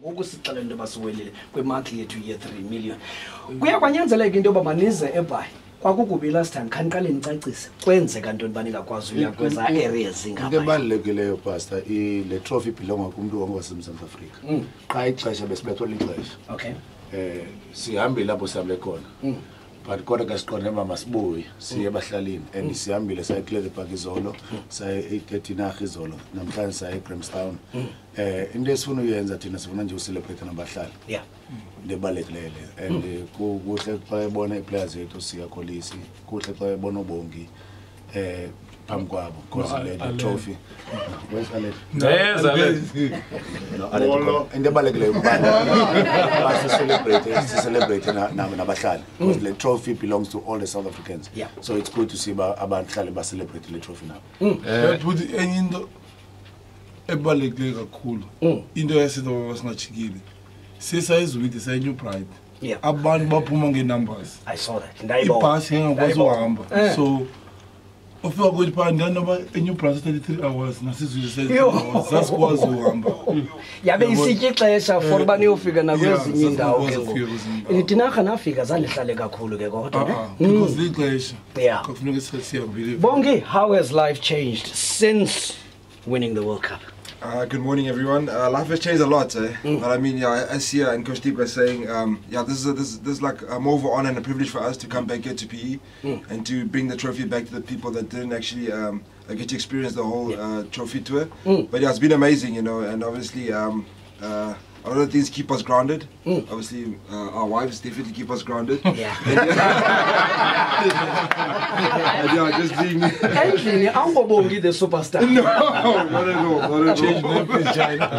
ukusixela into basiwelile kwemarket yethu ye 3 million. Kuya kwanyanzeleka into yoba manize eBhayi. Kwakukubi last time khanikale nicacise kwenzeka ntoni baningakwazi uya kweza areas zingapha. Into ebalulekileyo pastor le trophy belonga kumuntu wonke waseMzantsi Afrika. Xa ixesha besibethwa lixesha. Okay. Sihambe lapho sihambe khona. But kodwa ke siqonde masibuye siye ebahlalini and sihambile saye Clear Park izolo saye eThetinarha izolo namhlanje saye eGrahamstown. Into esifuna uyenza thina sifuna nje ucelebrate nabahlali. Yeah. Lebalekilele and kuhle xa ebona iplayers yethu siya Kolisi kuhle xa ebona uBongi phambi kwabo because le trophy where's Alex no Alex into ebalulekileyo celebrate nabahlali because the trophy belongs to all the South Africans. Yeah. So it's good to see abahlali ba celebrate the trophy now. But enye into ebalekile kakhulu into yasitho wasingachikile sisayizwile sayi pride. Yeah. Abantu baphuma ngenumbers. I saw that. Ibhasi engakwazi uhamba. So ufika kuthi phanda noma enye price 33 hours nasizwile sayi sasikwazi uhamba. Yabe isitye ixesha for bani yofika nakwezinye indawo ke ngoku. Itinarha nafika zalihlale kakhulu ke kodwa because lixesha. Yeah. Kufuneka siyambile. Bongi, how has life changed since winning the World Cup? Good morning, everyone. Life has changed a lot, but I mean, yeah, as here and Coach Deep was saying, yeah, this is like more of an honor and a privilege for us to come back here to PE and to bring the trophy back to the people that didn't actually get to experience the whole trophy tour. But yeah, it's been amazing, you know, and obviously a lot of things keep us grounded. Obviously, our wives definitely keep us grounded. Yeah. And yeah, just being. Actually, I'm Bongi the superstar. No, not at all. Not at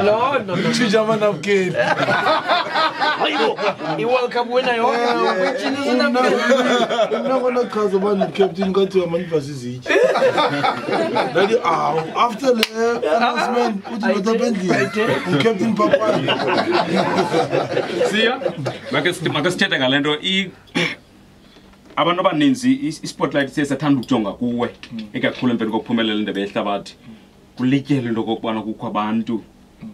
all. No. Chijama napkin. You World Cup winner. I'm not cause about captain got to a man versus each. After the announcement, what happened? Captain Papa. Siya makasithetha ngalento abantu abaninzi ispotlight sesathanda ukujonga kuwe ekakhulu emveni kokuphumelela indebe yehlabathi kulityele into kokubana kukho abantu.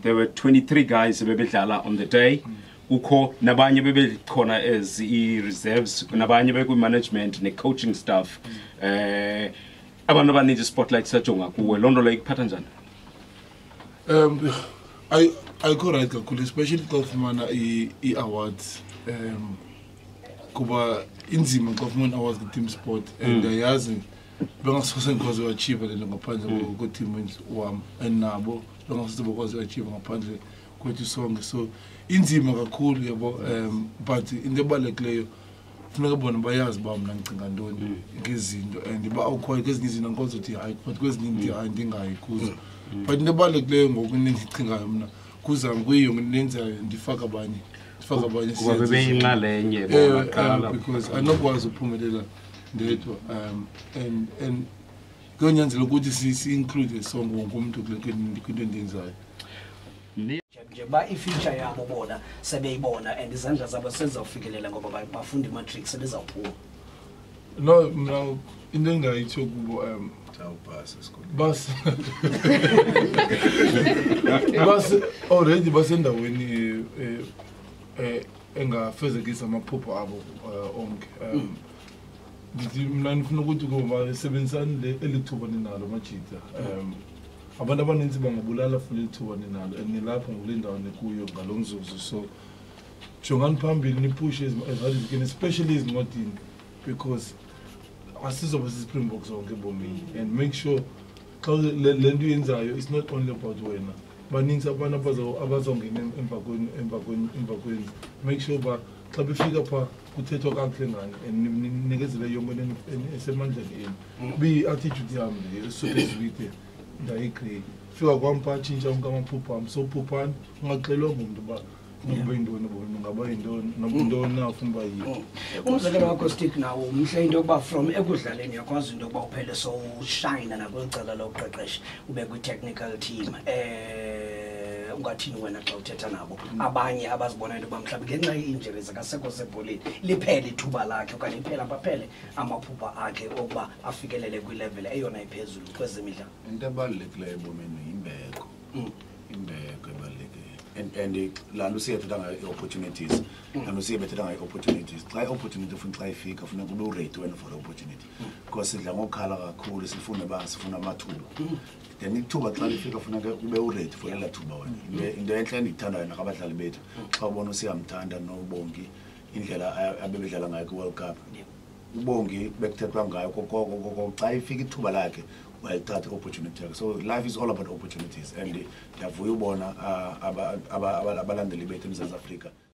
There were 23 guys bebedlala on the day. Kukho nabanye bebekhona as reserves nabanye bekwi-management ne-coaching staff. Abantu abaninzi spotlight sajonga kuwe loo nto leyo ikuphatha njani? I go right kakhulu, especially xa ufumana i-awards kuba inzima xa ufumana awards ku-team sport and ayazi bengasose ngikwazi uachieve lento ngaphandle ko-team wami and nabo bengasose bakwazi uachieve ngaphandle kwethu sonke. So inzima kakhulu yabo, but into ebalulekileyo funeka bona bayazi uba mna ndicinga ntoni ngezinto and uba awukhoyo kwezinye izinto ngikwazi uthi hayi but kwezinye ndithi hayi ndingayi kuzo. But into ebalulekileyo ngoku endicingayo mna kuzam kuyiyo nenzayo ndifaka abanye kuba bebeyinxalenye because anokwazi uphumelela ndedwa and kuyonyanzela ukuthi si-include sonke wonke umuntu kwinto endiyenzayo. Nje ba i-future yabo bona sebeyibona and izandla zabo sezawufikelela ngoba bafunda i-matric sebezawuphuma. No, mna into engayitsho kubo bas already basendaweni engafezekisa amaphupho abo onke. Ndithi mna ndifuna ukuthi kuba basebenzisane elithuba ninalo majita. Abantu abaninzi bangabulala for lithuba ninalo and nilapho ngule ndawo nekuyo ngalo mzuzu. So jongani phambili nipush as hard as you can, especially ezincwadini because asizoba si-Springboks zonke ebomini and make sure xa le nto uyenzayo it's not only about wena. Baninzi abantu abazongena emva kwenu. Make sure ba xa befika phaa kuthethwa kakuhle ngani and nikezele yonke esemandleni enu. Bi-attitude yami le esuke ezibide ndayikreyit. Fika kwam phaa tshintsha onke amaphupho am. So phuphani ungaxelwa ngumntu uba ube yintoni bona ungaba yintoni nantoni na ufuna uba yiyo. Umzekelo wakho stick nawo umhle into yokuba from ekudlaleni uyakwazi into yokuba uphele so ushine nakwicala lokuqeqesha ube kwi-technical team. Ungathini wena xa uthetha nabo abanye abazibona into yokuba mhlawumbi ngenxa ye-injuries akasekho sebholeni liphele ithuba lakhe okanye aphele amaphupha akhe okuba afikelele kwilevel eyona iphezulu kwezemidlalo? Into ebalulekileyo ebomini yimbeko. Imbeko ebalulekile. and la nto siyathetha ngayo i-opportunities la nto siyebethetha ngayo i-opportunities xa i-opportunity ufuna xa ifika funeka ube uredi wena for i-opportunity because sidla ngokukhala kakhulu sifuna amathuba then ithuba xa lifika funeka ube uredi for ela thuba wena into entle endiyithandayo nakabadlali bethu xa ubona usiyamthanda nobongi indlela abebedlala ngayo kwi-World Cup ubongi bekuthethwa ngayo kokoko xa ifika ithuba lakhe wayithatha i-opportunity yakhe. So life is all about opportunities and ndiyavuya ubona abalandeli bethu eMzantsi Afrika